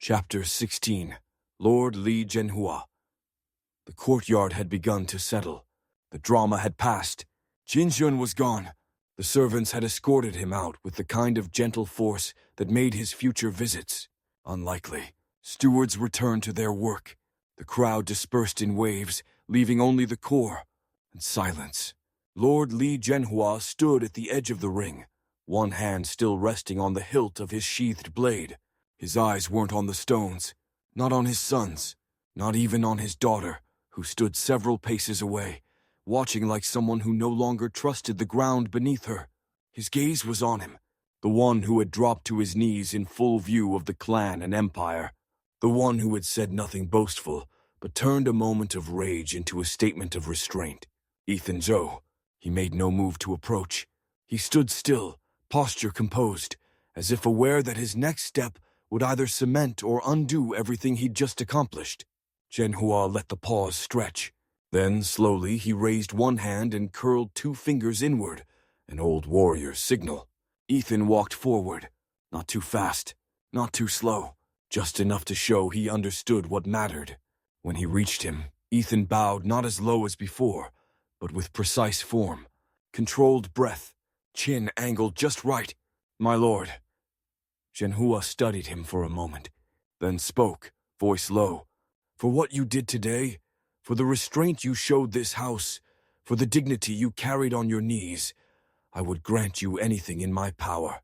Chapter 16. Lord Li Zhenhua. The courtyard had begun to settle. The drama had passed. Jin Xun was gone. The servants had escorted him out with the kind of gentle force that made his future visits unlikely. Stewards returned to their work. The crowd dispersed in waves, leaving only the core and silence. Lord Li Zhenhua stood at the edge of the ring, one hand still resting on the hilt of his sheathed blade. His eyes weren't on the stones, not on his sons, not even on his daughter, who stood several paces away, watching like someone who no longer trusted the ground beneath her. His gaze was on him, the one who had dropped to his knees in full view of the clan and empire, the one who had said nothing boastful, but turned a moment of rage into a statement of restraint. Ethan Zhou. He made no move to approach. He stood still, posture composed, as if aware that his next step would either cement or undo everything he'd just accomplished. Zhenhua let the pause stretch. Then, slowly, he raised one hand and curled two fingers inward, an old warrior's signal. Ethan walked forward, not too fast, not too slow, just enough to show he understood what mattered. When he reached him, Ethan bowed not as low as before, but with precise form, controlled breath, chin angled just right. "My lord." Zhenhua studied him for a moment, then spoke, voice low. "For what you did today, for the restraint you showed this house, for the dignity you carried on your knees, I would grant you anything in my power."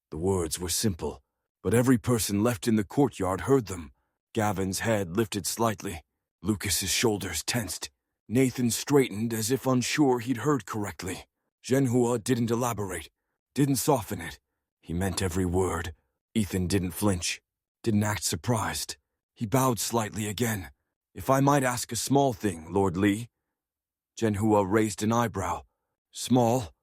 The words were simple, but every person left in the courtyard heard them. Gavin's head lifted slightly. Lucas's shoulders tensed. Nathan straightened as if unsure he'd heard correctly. Zhenhua didn't elaborate, didn't soften it. He meant every word. Ethan didn't flinch, didn't act surprised. He bowed slightly again. "If I might ask a small thing, Lord Li." Zhenhua raised an eyebrow. "Small?"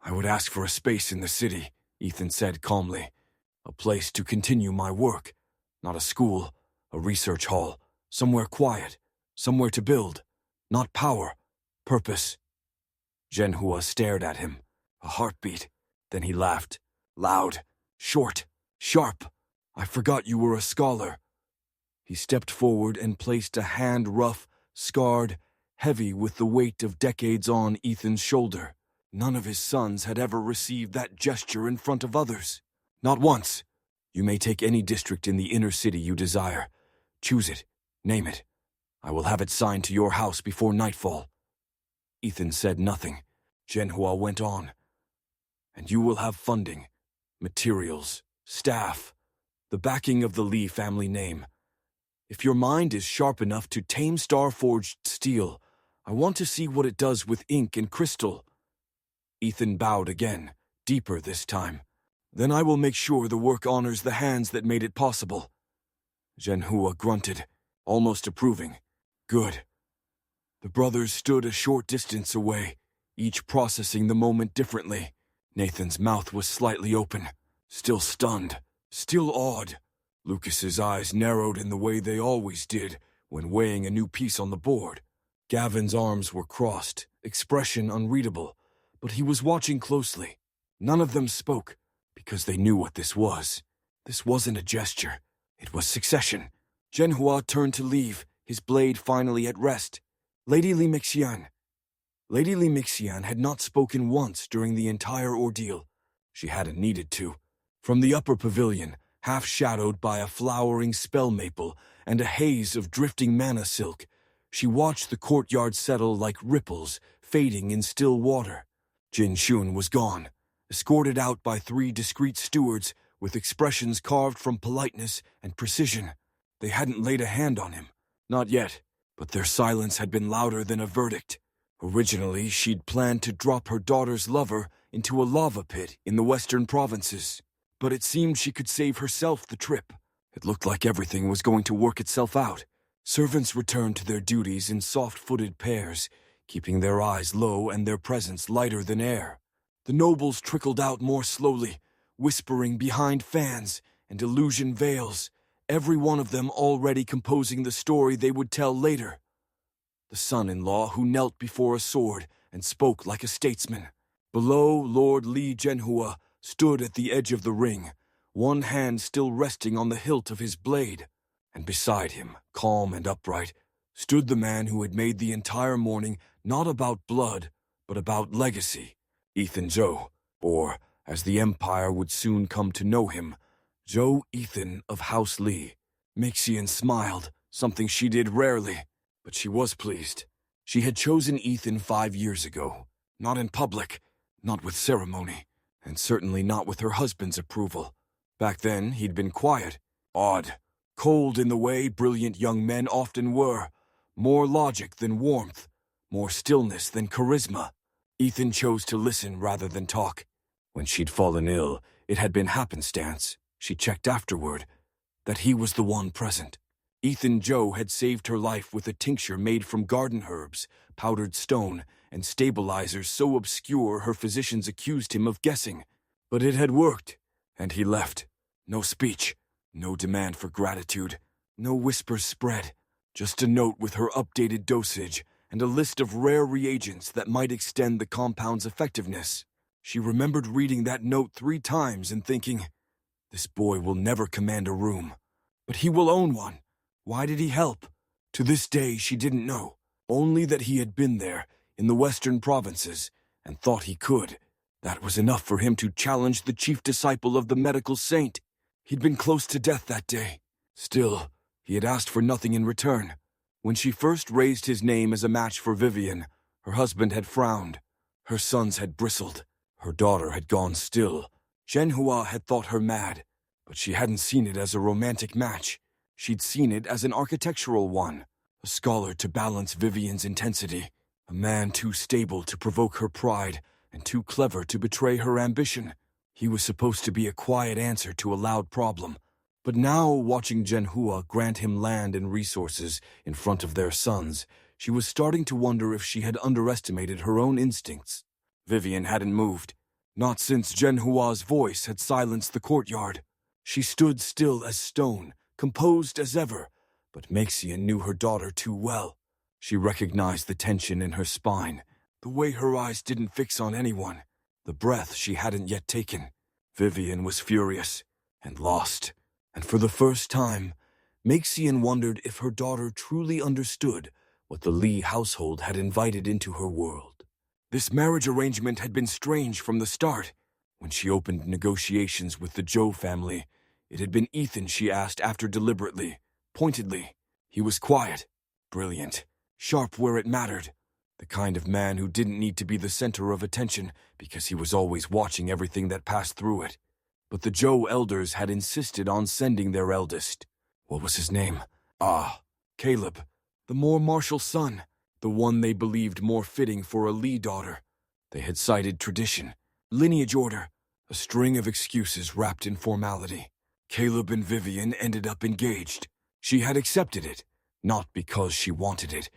"I would ask for a space in the city," Ethan said calmly. "A place to continue my work. Not a school, a research hall. Somewhere quiet, somewhere to build. Not power, purpose." Zhenhua stared at him, a heartbeat. Then he laughed. Loud, short, sharp. "I forgot you were a scholar." He stepped forward and placed a hand rough, scarred, heavy with the weight of decades on Ethan's shoulder. None of his sons had ever received that gesture in front of others. "Not once. You may take any district in the inner city you desire. Choose it, name it. I will have it signed to your house before nightfall." Ethan said nothing. Zhenhua went on. "And you will have funding, materials, staff, the backing of the Li family name. If your mind is sharp enough to tame star-forged steel, I want to see what it does with ink and crystal." Ethan bowed again, deeper this time. "Then I will make sure the work honors the hands that made it possible." Zhenhua grunted, almost approving. "Good." The brothers stood a short distance away, each processing the moment differently. Nathan's mouth was slightly open, still stunned, still awed. Lucas's eyes narrowed in the way they always did when weighing a new piece on the board. Gavin's arms were crossed, expression unreadable, but he was watching closely. None of them spoke, because they knew what this was. This wasn't a gesture. It was succession. Zhenhua turned to leave, his blade finally at rest. "Lady Li Mixian." Lady Li Mixian had not spoken once during the entire ordeal. She hadn't needed to. From the upper pavilion, half shadowed by a flowering spell maple and a haze of drifting mana silk, she watched the courtyard settle like ripples fading in still water. Jin Xun was gone, escorted out by 3 discreet stewards with expressions carved from politeness and precision. They hadn't laid a hand on him. Not yet, but their silence had been louder than a verdict. Originally, she'd planned to drop her daughter's lover into a lava pit in the western provinces, but it seemed she could save herself the trip. It looked like everything was going to work itself out. Servants returned to their duties in soft-footed pairs, keeping their eyes low and their presence lighter than air. The nobles trickled out more slowly, whispering behind fans and illusion veils, every one of them already composing the story they would tell later. The son-in-law who knelt before a sword and spoke like a statesman. Below, Lord Li Zhenhua stood at the edge of the ring, one hand still resting on the hilt of his blade. And beside him, calm and upright, stood the man who had made the entire morning not about blood, but about legacy, Ethan Joe, or, as the Empire would soon come to know him, Joe Ethan of House Lee. Mixian smiled, something she did rarely, but she was pleased. She had chosen Ethan 5 years ago, not in public, not with ceremony, and certainly not with her husband's approval. Back then, he'd been quiet, odd, cold in the way brilliant young men often were, more logic than warmth, more stillness than charisma. Ethan chose to listen rather than talk. When she'd fallen ill, it had been happenstance, she checked afterward, that he was the one present. Ethan Joe had saved her life with a tincture made from garden herbs, powdered stone, and stabilizers so obscure her physicians accused him of guessing. But it had worked, and he left. No speech, no demand for gratitude, no whispers spread, just a note with her updated dosage and a list of rare reagents that might extend the compound's effectiveness. She remembered reading that note 3 times and thinking, this boy will never command a room, but he will own one. Why did he help? To this day, she didn't know, only that he had been there, in the western provinces, and thought he could. That was enough for him to challenge the chief disciple of the medical saint. He'd been close to death that day. Still, he had asked for nothing in return. When she first raised his name as a match for Vivian, her husband had frowned. Her sons had bristled. Her daughter had gone still. Zhenhua had thought her mad, but she hadn't seen it as a romantic match. She'd seen it as an architectural one, a scholar to balance Vivian's intensity, a man too stable to provoke her pride and too clever to betray her ambition. He was supposed to be a quiet answer to a loud problem, but now, watching Zhenhua grant him land and resources in front of their sons, she was starting to wonder if she had underestimated her own instincts. Vivian hadn't moved, not since Zhenhua's voice had silenced the courtyard. She stood still as stone, composed as ever, but Mixian knew her daughter too well. She recognized the tension in her spine, the way her eyes didn't fix on anyone, the breath she hadn't yet taken. Vivian was furious and lost, and for the first time, Mixian wondered if her daughter truly understood what the Lee household had invited into her world. This marriage arrangement had been strange from the start. When she opened negotiations with the Zhou family, it had been Ethan she asked after deliberately, pointedly. He was quiet, brilliant, sharp where it mattered, the kind of man who didn't need to be the center of attention because he was always watching everything that passed through it. But the Zhou elders had insisted on sending their eldest. What was his name? Caleb, the more martial son, the one they believed more fitting for a Lee daughter. They had cited tradition, lineage order, a string of excuses wrapped in formality. Caleb and Vivian ended up engaged. She had accepted it, not because she wanted it,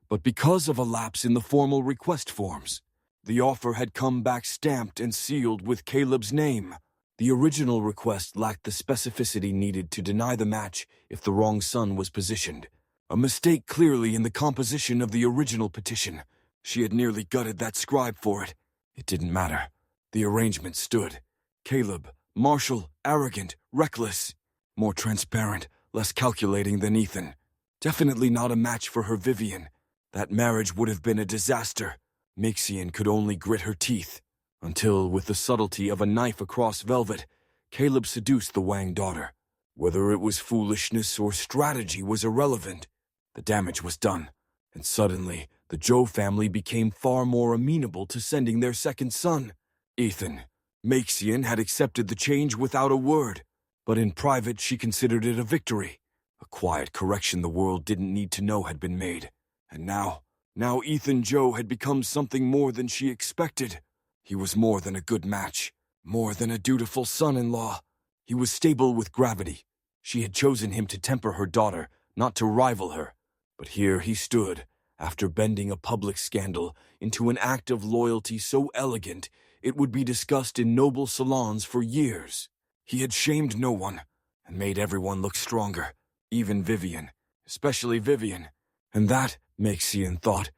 but because of a lapse in the formal request forms. The offer had come back stamped and sealed with Caleb's name. The original request lacked the specificity needed to deny the match if the wrong son was positioned. A mistake clearly in the composition of the original petition. She had nearly gutted that scribe for it. It didn't matter. The arrangement stood. Caleb, martial, arrogant, reckless. More transparent, less calculating than Ethan. Definitely not a match for her Vivian. That marriage would have been a disaster. Mixian could only grit her teeth. Until, with the subtlety of a knife across velvet, Caleb seduced the Wang daughter. Whether it was foolishness or strategy was irrelevant. The damage was done, and suddenly the Zhou family became far more amenable to sending their second son. Ethan. Mixian had accepted the change without a word, but in private she considered it a victory. A quiet correction the world didn't need to know had been made. And now Ethan Joe had become something more than she expected. He was more than a good match, more than a dutiful son-in-law. He was stable with gravity. She had chosen him to temper her daughter, not to rival her. But here he stood, after bending a public scandal into an act of loyalty so elegant it would be discussed in noble salons for years. He had shamed no one, and made everyone look stronger, even Vivian, especially Vivian. And that, Mixian thought,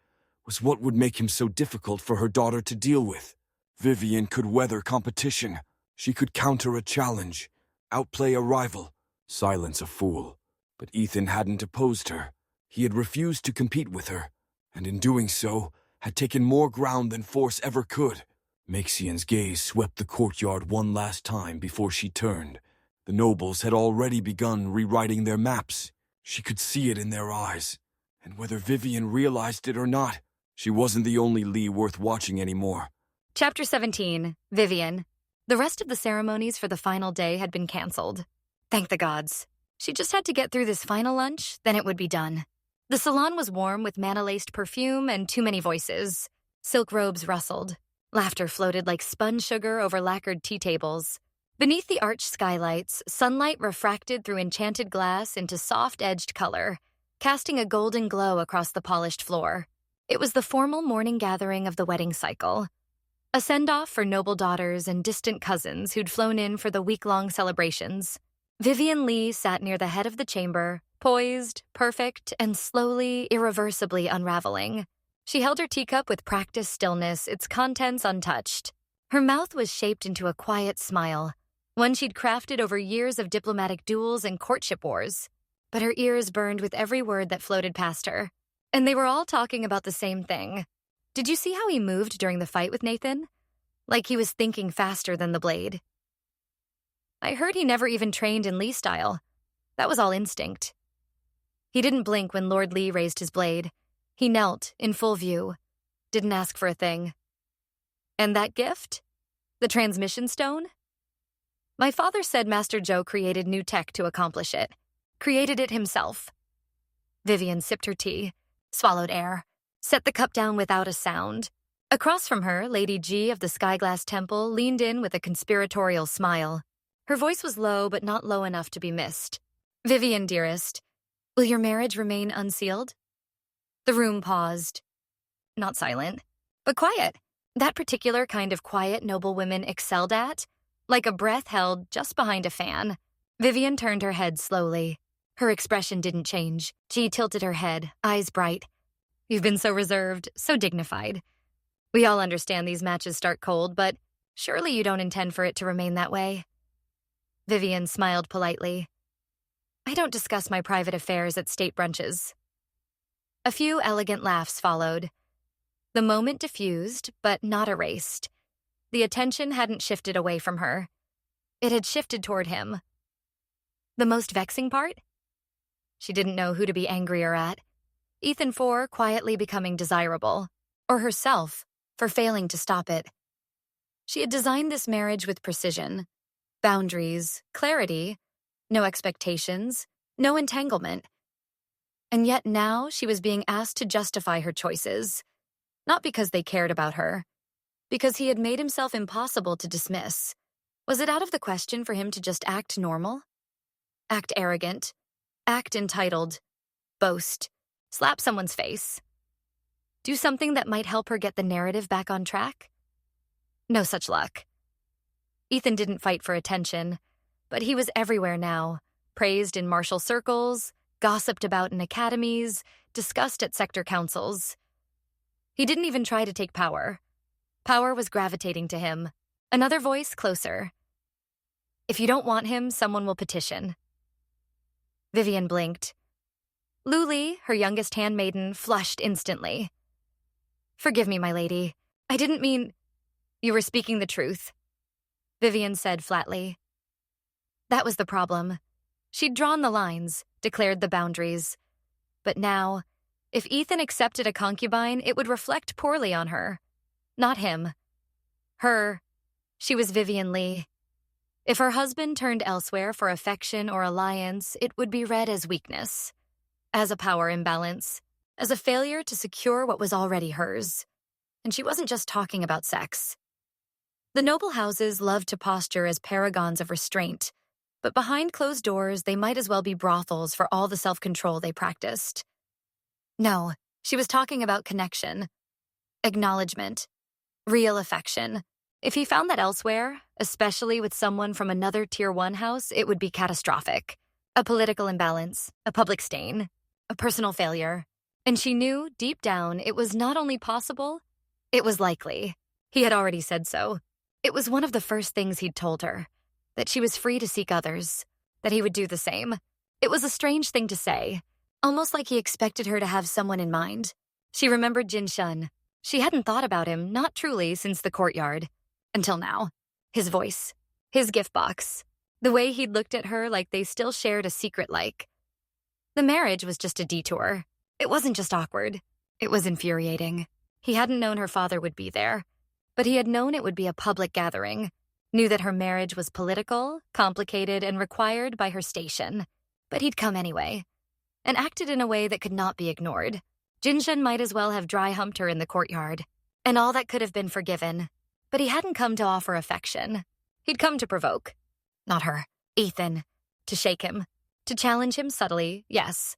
was what would make him so difficult for her daughter to deal with. Vivian could weather competition. She could counter a challenge. outplay a rival, silence a fool. But Ethan hadn't opposed her. He had refused to compete with her, and in doing so, had taken more ground than force ever could. Maxian's gaze swept the courtyard one last time before she turned. The nobles had already begun rewriting their maps. She could see it in their eyes. And whether Vivian realized it or not, she wasn't the only Lee worth watching anymore. Chapter 17, Vivian. The rest of the ceremonies for the final day had been canceled. Thank the gods. She just had to get through this final lunch, then it would be done. The salon was warm with manna-laced perfume and too many voices. Silk robes rustled. Laughter floated like spun sugar over lacquered tea tables. Beneath the arched skylights, sunlight refracted through enchanted glass into soft-edged color, casting a golden glow across the polished floor. It was the formal morning gathering of the wedding cycle. A send-off for noble daughters and distant cousins who'd flown in for the week-long celebrations. Vivian Lee sat near the head of the chamber, poised, perfect, and slowly, irreversibly unraveling. She held her teacup with practiced stillness, its contents untouched. Her mouth was shaped into a quiet smile, one she'd crafted over years of diplomatic duels and courtship wars. But her ears burned with every word that floated past her. And they were all talking about the same thing. Did you see how he moved during the fight with Nathan? Like he was thinking faster than the blade. I heard he never even trained in Lee style. That was all instinct. He didn't blink when Lord Lee raised his blade. He knelt, in full view. Didn't ask for a thing. And that gift? The transmission stone? My father said Master Joe created new tech to accomplish it. Created it himself. Vivian sipped her tea, swallowed air, set the cup down without a sound. Across from her, Lady G of the Skyglass Temple leaned in with a conspiratorial smile. Her voice was low, but not low enough to be missed. Vivian, dearest, will your marriage remain unsealed? The room paused. Not silent, but quiet. That particular kind of quiet noblewomen excelled at, like a breath held just behind a fan. Vivian turned her head slowly. Her expression didn't change. She tilted her head, eyes bright. You've been so reserved, so dignified. We all understand these matches start cold, but surely you don't intend for it to remain that way. Vivian smiled politely. I don't discuss my private affairs at state brunches. A few elegant laughs followed. The moment diffused, but not erased. The attention hadn't shifted away from her. It had shifted toward him. The most vexing part? She didn't know who to be angrier at. Ethan for quietly becoming desirable, or herself for failing to stop it. She had designed this marriage with precision. Boundaries, clarity, no expectations, no entanglement. And yet now she was being asked to justify her choices, not because they cared about her, because he had made himself impossible to dismiss. Was it out of the question for him to just act normal? Act arrogant, act entitled, boast, slap someone's face? Do something that might help her get the narrative back on track? No such luck. Ethan didn't fight for attention, but he was everywhere now, praised in martial circles, gossiped about in academies, discussed at sector councils. He didn't even try to take power. Power was gravitating to him. Another voice closer. If you don't want him, someone will petition. Vivian blinked. Luli, her youngest handmaiden, flushed instantly. Forgive me, my lady. I didn't mean... You were speaking the truth, Vivian said flatly. That was the problem. She'd drawn the lines, declared the boundaries. But now, if Ethan accepted a concubine, it would reflect poorly on her. Not him. Her. She was Vivian Lee. If her husband turned elsewhere for affection or alliance, it would be read as weakness, as a power imbalance, as a failure to secure what was already hers. And she wasn't just talking about sex. The noble houses loved to posture as paragons of restraint, but behind closed doors, they might as well be brothels for all the self-control they practiced. No, she was talking about connection, acknowledgement, real affection. If he found that elsewhere, especially with someone from another Tier 1 house, it would be catastrophic. A political imbalance, a public stain, a personal failure. And she knew, deep down, it was not only possible, it was likely. He had already said so. It was one of the first things he'd told her. that she was free to seek others, that he would do the same. It was a strange thing to say, almost like he expected her to have someone in mind. She remembered Jin Shun. She hadn't thought about him, not truly, since the courtyard. Until now. His voice. His gift box. The way he'd looked at her like they still shared a secret like. The marriage was just a detour. It wasn't just awkward. It was infuriating. He hadn't known her father would be there, but he had known it would be a public gathering, knew that her marriage was political, complicated, and required by her station. But he'd come anyway, and acted in a way that could not be ignored. Jinshun might as well have dry-humped her in the courtyard, and all that could have been forgiven. But he hadn't come to offer affection. He'd come to provoke. Not her, Ethan. To shake him. To challenge him subtly, yes.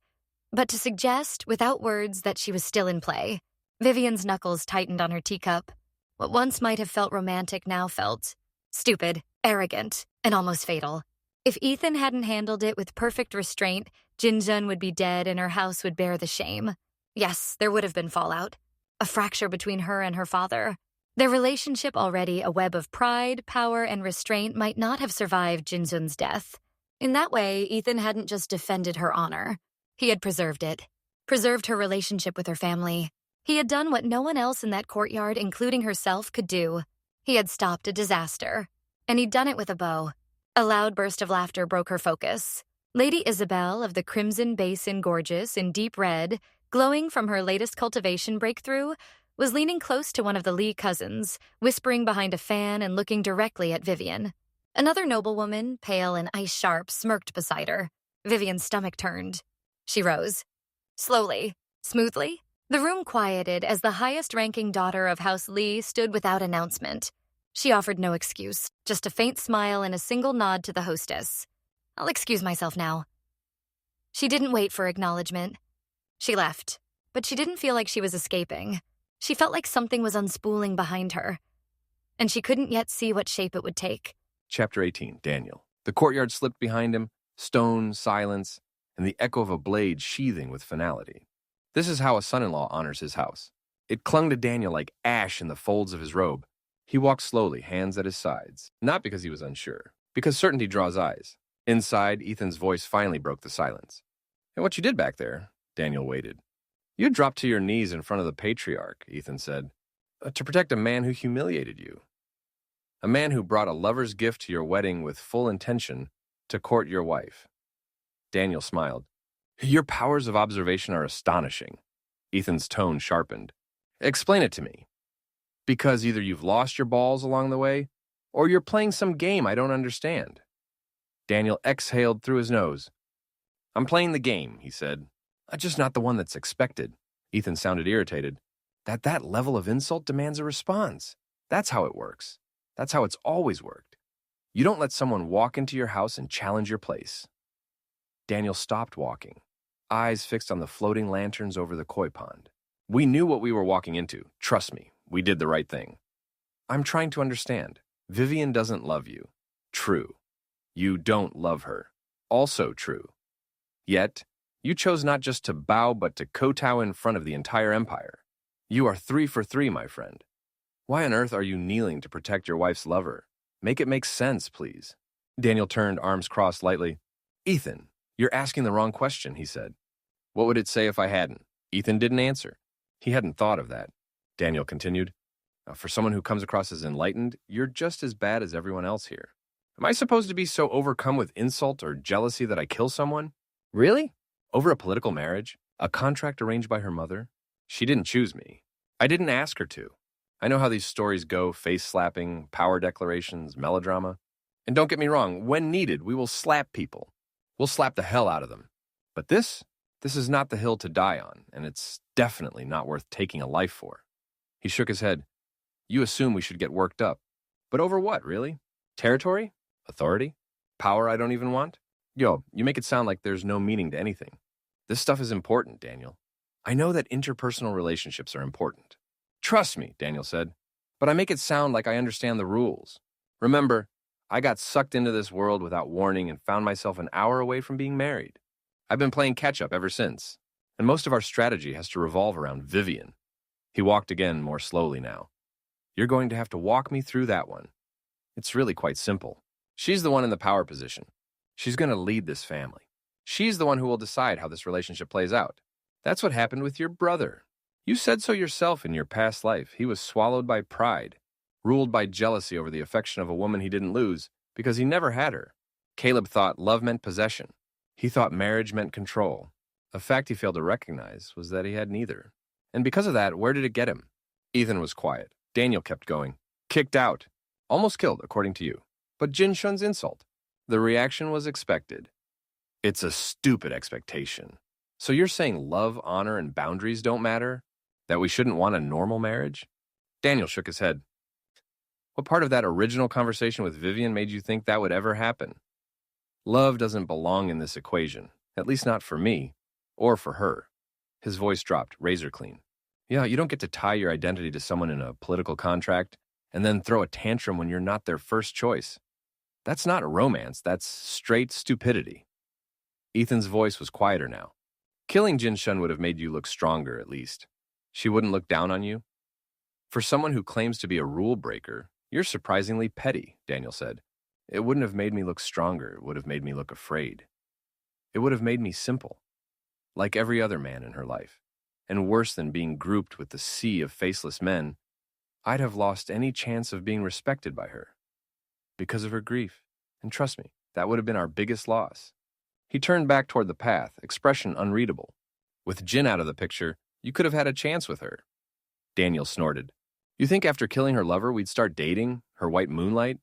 But to suggest, without words, that she was still in play. Vivian's knuckles tightened on her teacup. What once might have felt romantic now felt stupid, arrogant, and almost fatal. If Ethan hadn't handled it with perfect restraint, Jinjun would be dead and her house would bear the shame. Yes, there would have been fallout. A fracture between her and her father. Their relationship, already a web of pride, power, and restraint, might not have survived Jinjun's death. In that way, Ethan hadn't just defended her honor. He had preserved it. Preserved her relationship with her family. He had done what no one else in that courtyard, including herself, could do. He had stopped a disaster. And he'd done it with a bow. A loud burst of laughter broke her focus. Lady Isabel of the Crimson Basin Gorgeous in deep red, glowing from her latest cultivation breakthrough, was leaning close to one of the Lee cousins, whispering behind a fan and looking directly at Vivian. Another noblewoman, pale and ice-sharp, smirked beside her. Vivian's stomach turned. She rose. Slowly, smoothly. The room quieted as the highest-ranking daughter of House Lee stood without announcement. She offered no excuse, just a faint smile and a single nod to the hostess. I'll excuse myself now. She didn't wait for acknowledgement. She left, but she didn't feel like she was escaping. She felt like something was unspooling behind her, and she couldn't yet see what shape it would take. Chapter 18, Daniel. The courtyard slipped behind him, stone, silence, and the echo of a blade sheathing with finality. This is how a son-in-law honors his house. It clung to Daniel like ash in the folds of his robe. He walked slowly, hands at his sides, not because he was unsure, because certainty draws eyes. Inside, Ethan's voice finally broke the silence. "And what you did back there?" Daniel waited. "You dropped to your knees in front of the patriarch," Ethan said, "to protect a man who humiliated you. A man who brought a lover's gift to your wedding with full intention to court your wife." Daniel smiled. "Your powers of observation are astonishing." Ethan's tone sharpened. "Explain it to me. Because either you've lost your balls along the way, or you're playing some game I don't understand." Daniel exhaled through his nose. "I'm playing the game," he said. "Just not the one that's expected." Ethan sounded irritated. That level of insult demands a response. That's how it works. That's how it's always worked. You don't let someone walk into your house and challenge your place. Daniel stopped walking, eyes fixed on the floating lanterns over the koi pond. "We knew what we were walking into. Trust me, we did the right thing." "I'm trying to understand. Vivian doesn't love you." "True. You don't love her." "Also true. Yet, you chose not just to bow but to kowtow in front of the entire empire. You are 3 for 3, my friend. Why on earth are you kneeling to protect your wife's lover? Make it make sense, please." Daniel turned, arms crossed lightly. "Ethan, you're asking the wrong question," he said. "What would it say if I hadn't?" Ethan didn't answer. He hadn't thought of that. Daniel continued, "For someone who comes across as enlightened, you're just as bad as everyone else here. Am I supposed to be so overcome with insult or jealousy that I kill someone? Really? Over a political marriage? A contract arranged by her mother? She didn't choose me. I didn't ask her to. I know how these stories go, face-slapping, power declarations, melodrama. And don't get me wrong, when needed, we will slap people. We'll slap the hell out of them. But this is not the hill to die on, and it's definitely not worth taking a life for." He shook his head. "You assume we should get worked up. But over what, really? Territory? Authority? Power I don't even want? Yo, you make it sound like there's no meaning to anything. This stuff is important, Daniel. I know that interpersonal relationships are important. Trust me," Daniel said. "But I make it sound like I understand the rules. Remember, I got sucked into this world without warning and found myself an hour away from being married. I've been playing catch-up ever since, and most of our strategy has to revolve around Vivian." He walked again, more slowly now. "You're going to have to walk me through that one. It's really quite simple. She's the one in the power position. She's going to lead this family. She's the one who will decide how this relationship plays out. That's what happened with your brother. You said so yourself in your past life. He was swallowed by pride, ruled by jealousy over the affection of a woman he didn't lose because he never had her. Caleb thought love meant possession. He thought marriage meant control. A fact he failed to recognize was that he had neither. And because of that, where did it get him? Ethan was quiet. Daniel kept going. Kicked out. Almost killed, according to you. But Jin Shun's insult. The reaction was expected. It's a stupid expectation. So you're saying love, honor, and boundaries don't matter? That we shouldn't want a normal marriage? Daniel shook his head. What part of that original conversation with Vivian made you think that would ever happen? Love doesn't belong in this equation, at least not for me, or for her. His voice dropped, razor clean. Yeah, you don't get to tie your identity to someone in a political contract and then throw a tantrum when you're not their first choice. That's not romance, that's straight stupidity. Ethan's voice was quieter now. Killing Jin Shun would have made you look stronger, at least. She wouldn't look down on you. For someone who claims to be a rule breaker, you're surprisingly petty, Daniel said. It wouldn't have made me look stronger, it would have made me look afraid. It would have made me simple, like every other man in her life. And worse than being grouped with the sea of faceless men, I'd have lost any chance of being respected by her. Because of her grief. And trust me, that would have been our biggest loss. He turned back toward the path, expression unreadable. With Jin out of the picture, you could have had a chance with her. Daniel snorted. You think after killing her lover we'd start dating, her white moonlight?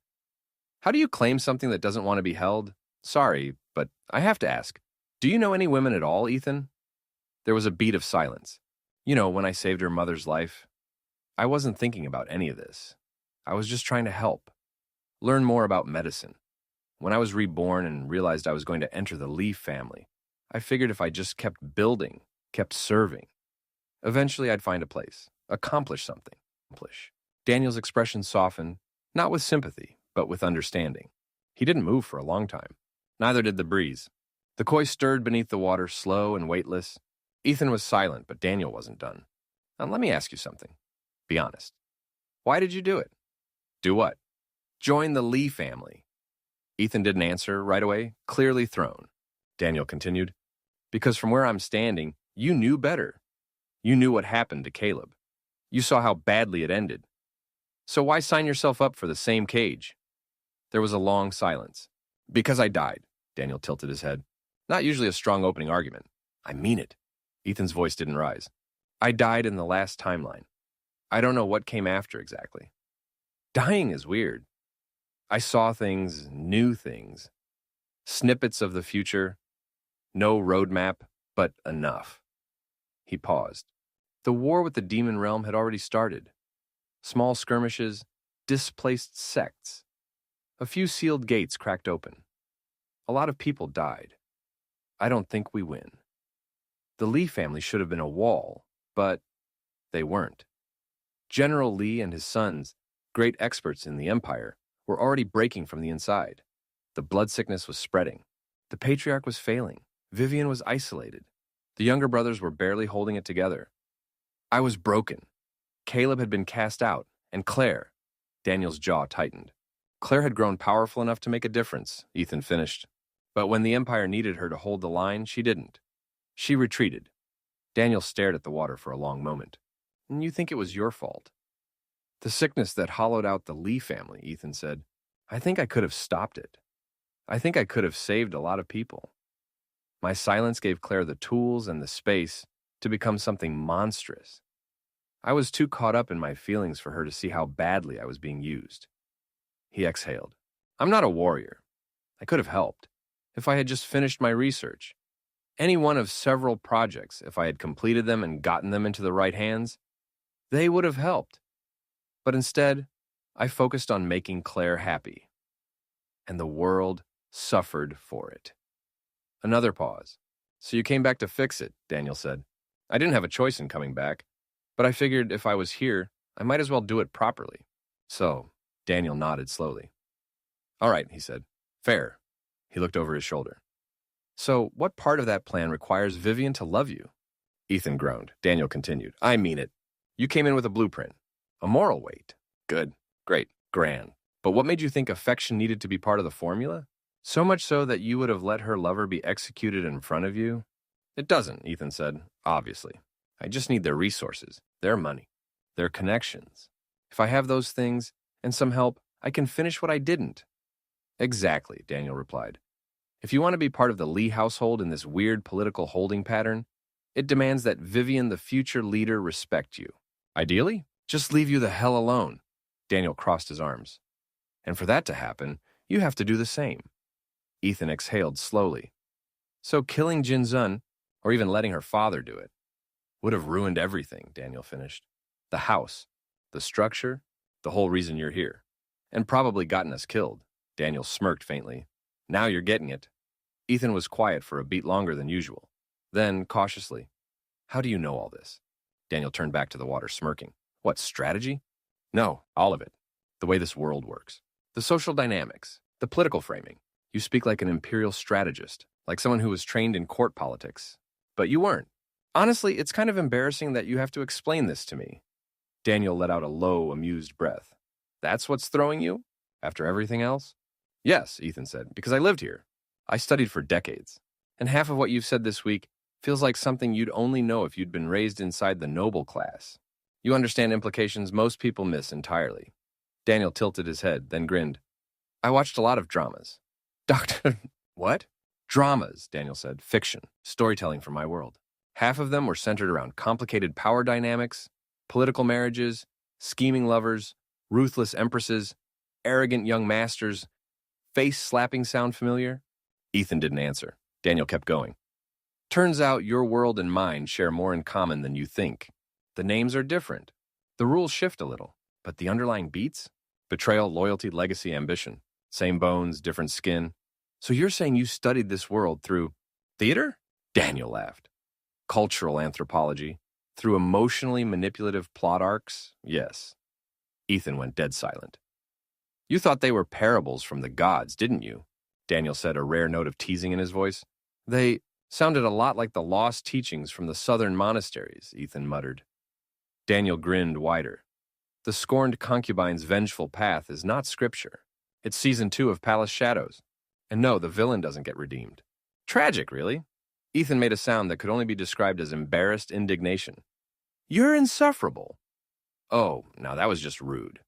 How do you claim something that doesn't want to be held? Sorry, but I have to ask. Do you know any women at all, Ethan? There was a beat of silence. You know, when I saved her mother's life, I wasn't thinking about any of this. I was just trying to help. Learn more about medicine. When I was reborn and realized I was going to enter the Lee family, I figured if I just kept building, kept serving, eventually I'd find a place, accomplish something. Daniel's expression softened, not with sympathy, but with understanding. He didn't move for a long time. Neither did the breeze. The koi stirred beneath the water, slow and weightless. Ethan was silent, but Daniel wasn't done. Now let me ask you something. Be honest. Why did you do it? Do what? Join the Lee family. Ethan didn't answer right away, clearly thrown. Daniel continued, because from where I'm standing, you knew better. You knew what happened to Caleb. You saw how badly it ended. So why sign yourself up for the same cage? There was a long silence. Because I died, Daniel tilted his head. Not usually a strong opening argument. I mean it. Ethan's voice didn't rise. I died in the last timeline. I don't know what came after exactly. Dying is weird. I saw things, knew things. Snippets of the future. No roadmap, but enough. He paused. The war with the demon realm had already started. Small skirmishes, displaced sects. A few sealed gates cracked open. A lot of people died. I don't think we win. The Lee family should have been a wall, but they weren't. General Lee and his sons, great experts in the empire, were already breaking from the inside. The blood sickness was spreading. The patriarch was failing. Vivian was isolated. The younger brothers were barely holding it together. I was broken. Caleb had been cast out, and Claire. Daniel's jaw tightened. Claire had grown powerful enough to make a difference, Ethan finished. But when the Empire needed her to hold the line, she didn't. She retreated. Daniel stared at the water for a long moment. And you think it was your fault? The sickness that hollowed out the Lee family, Ethan said. I think I could have stopped it. I think I could have saved a lot of people. My silence gave Claire the tools and the space to become something monstrous. I was too caught up in my feelings for her to see how badly I was being used. He exhaled. I'm not a warrior. I could have helped, if I had just finished my research. Any one of several projects, if I had completed them and gotten them into the right hands, they would have helped. But instead, I focused on making Claire happy. And the world suffered for it. Another pause. So you came back to fix it, Daniel said. I didn't have a choice in coming back, but I figured if I was here, I might as well do it properly. So, Daniel nodded slowly. All right, he said. Fair. He looked over his shoulder. So, what part of that plan requires Vivian to love you? Ethan groaned. Daniel continued. I mean it. You came in with a blueprint. A moral weight. Good. Great. Grand. But what made you think affection needed to be part of the formula? So much so that you would have let her lover be executed in front of you? It doesn't, Ethan said, obviously. I just need their resources, their money, their connections. If I have those things and some help, I can finish what I didn't. Exactly, Daniel replied. If you want to be part of the Lee household in this weird political holding pattern, it demands that Vivian, the future leader, respect you. Ideally, just leave you the hell alone. Daniel crossed his arms. And for that to happen, you have to do the same. Ethan exhaled slowly. So killing Jinzun, or even letting her father do it, would have ruined everything, Daniel finished. The house, the structure, the whole reason you're here. And probably gotten us killed. Daniel smirked faintly. Now you're getting it. Ethan was quiet for a beat longer than usual. Then, cautiously, how do you know all this? Daniel turned back to the water, smirking. What, strategy? No, all of it. The way this world works. The social dynamics. The political framing. You speak like an imperial strategist, like someone who was trained in court politics. But you weren't. Honestly, it's kind of embarrassing that you have to explain this to me. Daniel let out a low, amused breath. That's what's throwing you? After everything else? Yes, Ethan said, because I lived here. I studied for decades. And half of what you've said this week feels like something you'd only know if you'd been raised inside the noble class. You understand implications most people miss entirely. Daniel tilted his head, then grinned. I watched a lot of dramas. Doctor, what? Dramas, Daniel said. Fiction, storytelling from my world. Half of them were centered around complicated power dynamics, political marriages, scheming lovers, ruthless empresses, arrogant young masters. Face-slapping sound familiar? Ethan didn't answer. Daniel kept going. Turns out your world and mine share more in common than you think. The names are different. The rules shift a little. But the underlying beats? Betrayal, loyalty, legacy, ambition. Same bones, different skin. So you're saying you studied this world through theater? Daniel laughed. Cultural anthropology. Through emotionally manipulative plot arcs? Yes. Ethan went dead silent. You thought they were parables from the gods, didn't you? Daniel said, a rare note of teasing in his voice. They sounded a lot like the lost teachings from the southern monasteries, Ethan muttered. Daniel grinned wider. The scorned concubine's vengeful path is not scripture. It's season 2 of Palace Shadows. And no, the villain doesn't get redeemed. Tragic, really. Ethan made a sound that could only be described as embarrassed indignation. You're insufferable. Oh, now that was just rude.